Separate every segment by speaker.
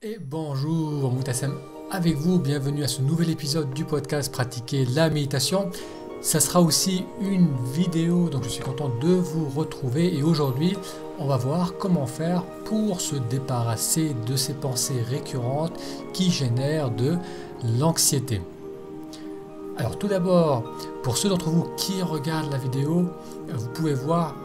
Speaker 1: Et bonjour, Moutassem avec vous, bienvenue à ce nouvel épisode du podcast Pratiquer la méditation. Ça sera aussi une vidéo, donc je suis content de vous retrouver et aujourd'hui on va voir comment faire pour se débarrasser de ces pensées récurrentes qui génèrent de l'anxiété. Alors tout d'abord, pour ceux d'entre vous qui regardent la vidéo, vous pouvez voir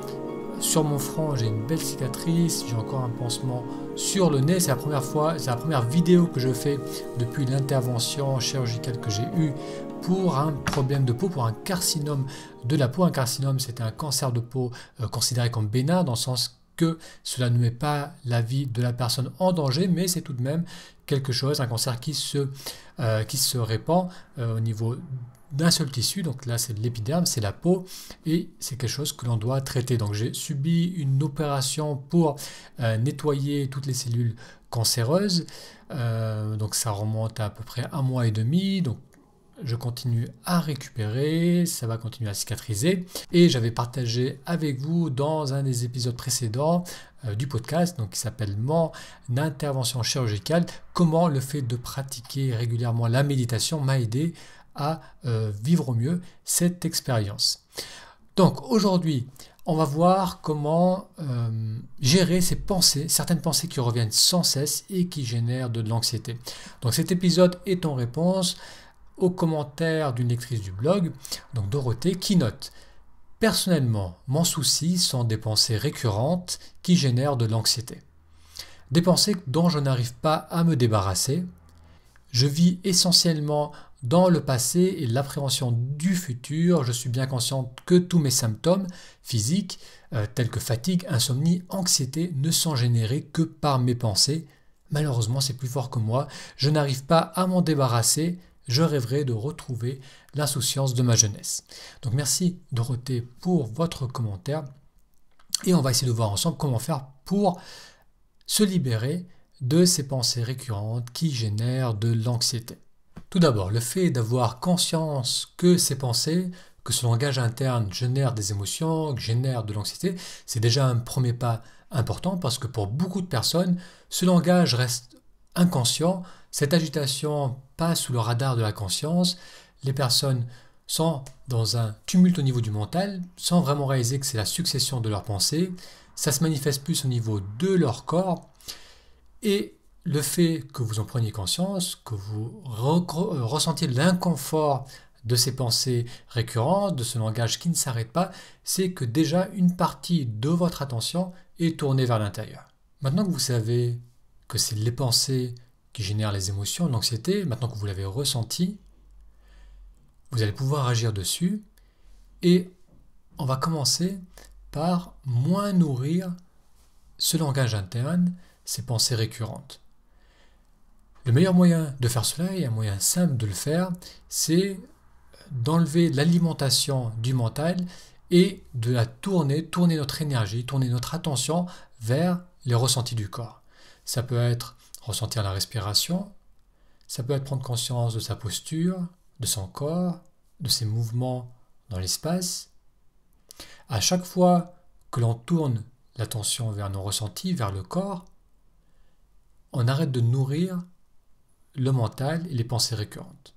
Speaker 1: sur mon front, j'ai une belle cicatrice, j'ai encore un pansement sur le nez. C'est la première vidéo que je fais depuis l'intervention chirurgicale que j'ai eue pour un problème de peau, pour un carcinome de la peau. Un carcinome, c'est un cancer de peau considéré comme bénin, dans le sens que cela ne met pas la vie de la personne en danger, mais c'est tout de même quelque chose, un cancer qui se répand au niveau d'un seul tissu, donc là c'est l'épiderme, c'est la peau, et c'est quelque chose que l'on doit traiter. Donc j'ai subi une opération pour nettoyer toutes les cellules cancéreuses, donc ça remonte à peu près 1 mois et demi, donc je continue à récupérer, ça va continuer à cicatriser, et j'avais partagé avec vous dans un des épisodes précédents du podcast, donc qui s'appelle Mon intervention chirurgicale, comment le fait de pratiquer régulièrement la méditation m'a aidé à vivre au mieux cette expérience. Donc aujourd'hui, on va voir comment gérer ces pensées, certaines pensées qui reviennent sans cesse et qui génèrent de l'anxiété. Donc cet épisode est en réponse aux commentaires d'une lectrice du blog, donc Dorothée, qui note: personnellement, mon souci sont des pensées récurrentes qui génèrent de l'anxiété. Des pensées dont je n'arrive pas à me débarrasser. Je vis essentiellement dans le passé et l'appréhension du futur. Je suis bien consciente que tous mes symptômes physiques, tels que fatigue, insomnie, anxiété, ne sont générés que par mes pensées. Malheureusement, c'est plus fort que moi. Je n'arrive pas à m'en débarrasser. Je rêverais de retrouver l'insouciance de ma jeunesse. Donc merci Dorothée pour votre commentaire. Et on va essayer de voir ensemble comment faire pour se libérer de ces pensées récurrentes qui génèrent de l'anxiété. Tout d'abord, le fait d'avoir conscience que ces pensées, que ce langage interne génère des émotions, génère de l'anxiété, c'est déjà un premier pas important parce que pour beaucoup de personnes, ce langage reste inconscient, cette agitation passe sous le radar de la conscience, les personnes sont dans un tumulte au niveau du mental, sans vraiment réaliser que c'est la succession de leurs pensées, ça se manifeste plus au niveau de leur corps, et le fait que vous en preniez conscience, que vous ressentiez l'inconfort de ces pensées récurrentes, de ce langage qui ne s'arrête pas, c'est que déjà une partie de votre attention est tournée vers l'intérieur. Maintenant que vous savez que c'est les pensées qui génèrent les émotions, l'anxiété, maintenant que vous l'avez ressenti, vous allez pouvoir agir dessus et on va commencer par moins nourrir ce langage interne, ces pensées récurrentes. Le meilleur moyen de faire cela, et un moyen simple de le faire, c'est d'enlever l'alimentation du mental et de la tourner notre énergie, tourner notre attention vers les ressentis du corps. Ça peut être ressentir la respiration, ça peut être prendre conscience de sa posture, de son corps, de ses mouvements dans l'espace. À chaque fois que l'on tourne l'attention vers nos ressentis, vers le corps, on arrête de nourrir le mental et les pensées récurrentes.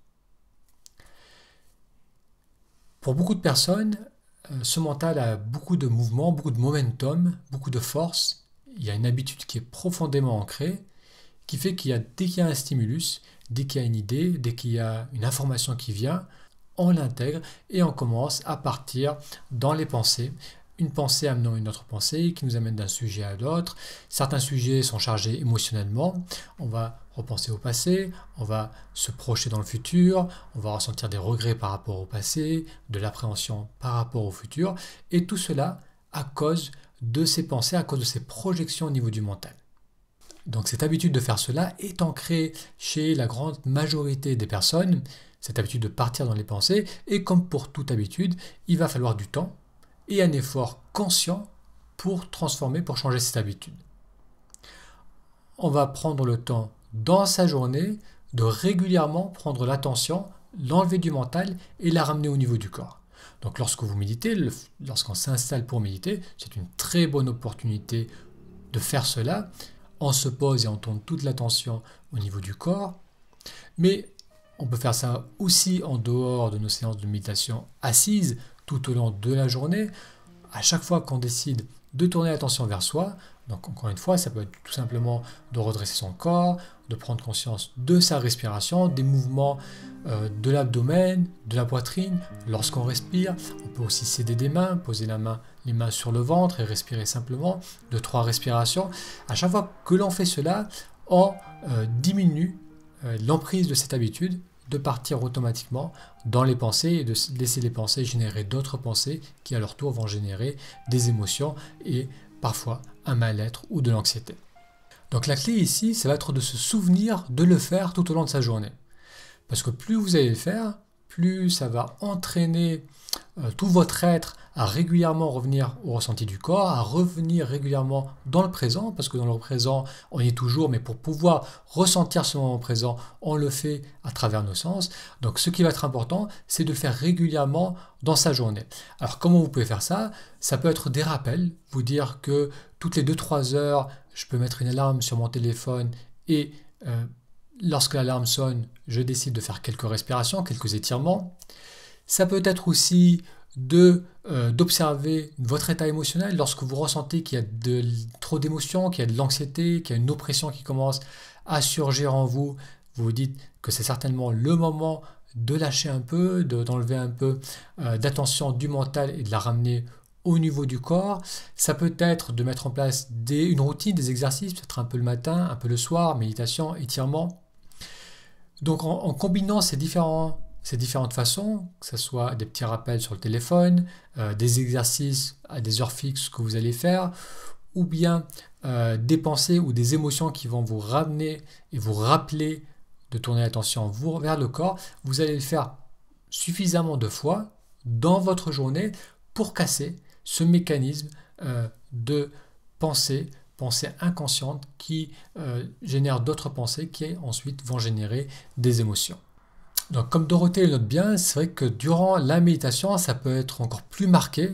Speaker 1: Pour beaucoup de personnes, ce mental a beaucoup de mouvement, beaucoup de momentum, beaucoup de force. Il y a une habitude qui est profondément ancrée, qui fait dès qu'il y a un stimulus, dès qu'il y a une idée, dès qu'il y a une information qui vient, on l'intègre et on commence à partir dans les pensées. Une pensée amenant une autre pensée qui nous amène d'un sujet à l'autre. Certains sujets sont chargés émotionnellement. On va repenser au passé, on va se projeter dans le futur, on va ressentir des regrets par rapport au passé, de l'appréhension par rapport au futur. Et tout cela à cause de ces pensées, à cause de ces projections au niveau du mental. Donc cette habitude de faire cela est ancrée chez la grande majorité des personnes, cette habitude de partir dans les pensées. Et comme pour toute habitude, il va falloir du temps et un effort conscient pour transformer, pour changer cette habitude. On va prendre le temps dans sa journée de régulièrement prendre l'attention, l'enlever du mental et la ramener au niveau du corps. Donc lorsque vous méditez, lorsqu'on s'installe pour méditer, c'est une très bonne opportunité de faire cela on se pose et on tourne toute l'attention au niveau du corps. Mais on peut faire ça aussi en dehors de nos séances de méditation assises tout au long de la journée. À chaque fois qu'on décide de tourner l'attention vers soi, donc encore une fois, ça peut être tout simplement de redresser son corps, de prendre conscience de sa respiration, des mouvements de l'abdomen, de la poitrine. Lorsqu'on respire, on peut aussi s'aider des mains, poser les mains sur le ventre et respirer simplement, de 3 respirations. À chaque fois que l'on fait cela, on diminue l'emprise de cette habitude de partir automatiquement dans les pensées et de laisser les pensées générer d'autres pensées qui à leur tour vont générer des émotions et parfois un mal-être ou de l'anxiété. Donc la clé ici, ça va être de se souvenir de le faire tout au long de sa journée. Parce que plus vous allez le faire, plus ça va entraîner tout votre être à régulièrement revenir au ressenti du corps, à revenir régulièrement dans le présent, parce que dans le présent, on y est toujours, mais pour pouvoir ressentir ce moment présent, on le fait à travers nos sens. Donc ce qui va être important, c'est de le faire régulièrement dans sa journée. Alors comment vous pouvez faire ça? Ça peut être des rappels, vous dire que toutes les 2-3 heures, je peux mettre une alarme sur mon téléphone et lorsque l'alarme sonne, je décide de faire quelques respirations, quelques étirements. Ça peut être aussi d'observer votre état émotionnel lorsque vous ressentez qu'il y a trop d'émotions, qu'il y a de l'anxiété, qu'il y a une oppression qui commence à surgir en vous. Vous vous dites que c'est certainement le moment de lâcher un peu, d'enlever un peu d'attention du mental et de la ramener au niveau du corps. Ça peut être de mettre en place une routine, des exercices, peut-être un peu le matin, un peu le soir, méditation, étirement. Donc en combinant ces différentes façons, que ce soit des petits rappels sur le téléphone, des exercices à des heures fixes que vous allez faire, ou bien des pensées ou des émotions qui vont vous ramener et vous rappeler de tourner l'attention vers le corps, vous allez le faire suffisamment de fois dans votre journée pour casser ce mécanisme de pensée inconsciente qui génère d'autres pensées qui ensuite vont générer des émotions. Donc comme Dorothée le note bien, c'est vrai que durant la méditation, ça peut être encore plus marqué,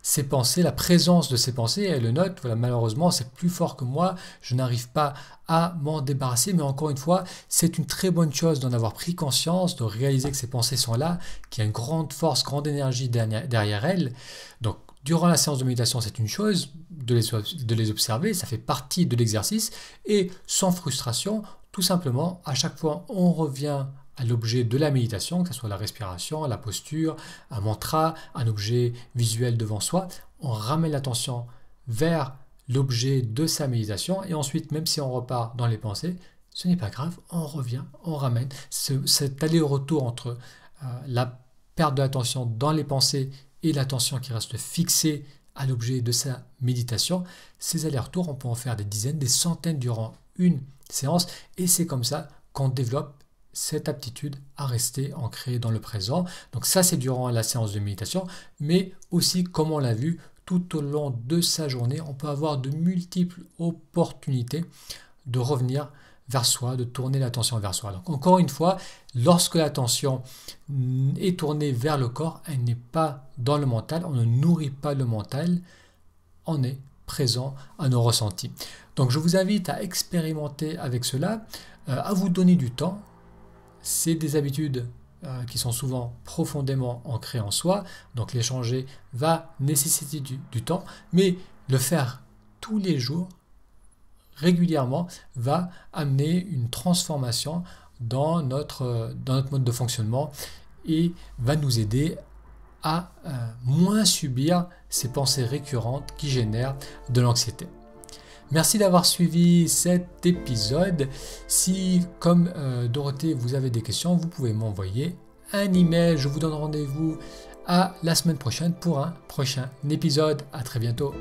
Speaker 1: ces pensées, la présence de ces pensées. Elle le note, voilà, malheureusement c'est plus fort que moi, je n'arrive pas à m'en débarrasser, mais encore une fois, c'est une très bonne chose d'en avoir pris conscience, de réaliser que ces pensées sont là, qu'il y a une grande force, grande énergie derrière elles. Donc durant la séance de méditation, c'est une chose de les observer, ça fait partie de l'exercice, et sans frustration, tout simplement, à chaque fois on revient à l'objet de la méditation, que ce soit la respiration, la posture, un mantra, un objet visuel devant soi, on ramène l'attention vers l'objet de sa méditation et ensuite, même si on repart dans les pensées, ce n'est pas grave, on revient, on ramène. Cet aller-retour entre la perte de l'attention dans les pensées et l'attention qui reste fixée à l'objet de sa méditation, ces allers-retours, on peut en faire des dizaines, des centaines durant une séance et c'est comme ça qu'on développe cette aptitude à rester ancré dans le présent. Donc ça, c'est durant la séance de méditation, mais aussi, comme on l'a vu, tout au long de sa journée, on peut avoir de multiples opportunités de revenir vers soi, de tourner l'attention vers soi. Donc encore une fois, lorsque l'attention est tournée vers le corps, elle n'est pas dans le mental, on ne nourrit pas le mental, on est présent à nos ressentis. Donc je vous invite à expérimenter avec cela, à vous donner du temps. C'est des habitudes qui sont souvent profondément ancrées en soi, donc les changer va nécessiter du temps, mais le faire tous les jours, régulièrement, va amener une transformation dans notre mode de fonctionnement et va nous aider à moins subir ces pensées récurrentes qui génèrent de l'anxiété. Merci d'avoir suivi cet épisode. Si, comme Dorothée, vous avez des questions, vous pouvez m'envoyer un email. Je vous donne rendez-vous à la semaine prochaine pour un prochain épisode. À très bientôt.